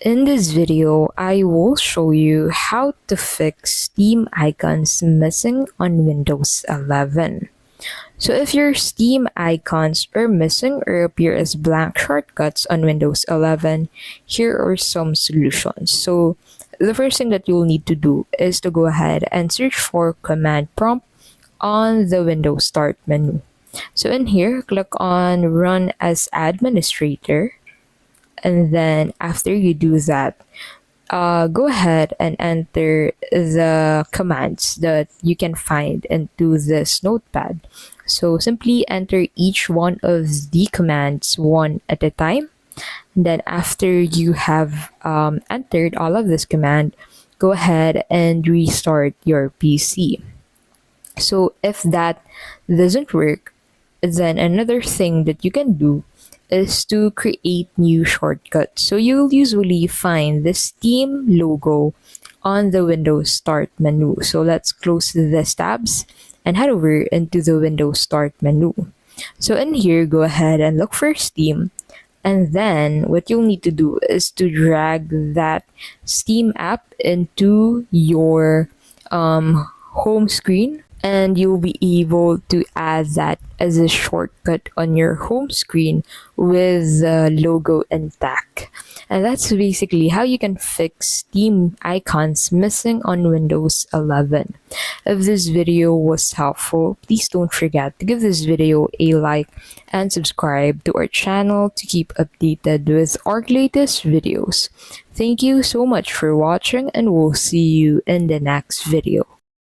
In this video, I will show you how to fix Steam icons missing on Windows 11. So if your Steam icons are missing or appear as blank shortcuts on Windows 11, here are some solutions. So the first thing that you'll need to do is to go ahead and search for command prompt on the Windows Start menu. So in here, click on Run as Administrator. And then after you do that, go ahead and enter the commands that you can find into this notepad. So simply enter each one of the commands one at a time. And then after you have entered all of this command, go ahead and restart your PC. So if that doesn't work, then another thing that you can do is to create new shortcuts. So you'll usually find the Steam logo on the Windows Start menu. So let's close this tabs and head over into the Windows Start menu. So in here, go ahead and look for Steam. And then what you'll need to do is to drag that Steam app into your home screen, and you'll be able to add that as a shortcut on your home screen with the logo intact. And that's basically how you can fix Steam icons missing on Windows 11. If this video was helpful, please don't forget to give this video a like and subscribe to our channel to keep updated with our latest videos. Thank you so much for watching, and we'll see you in the next video.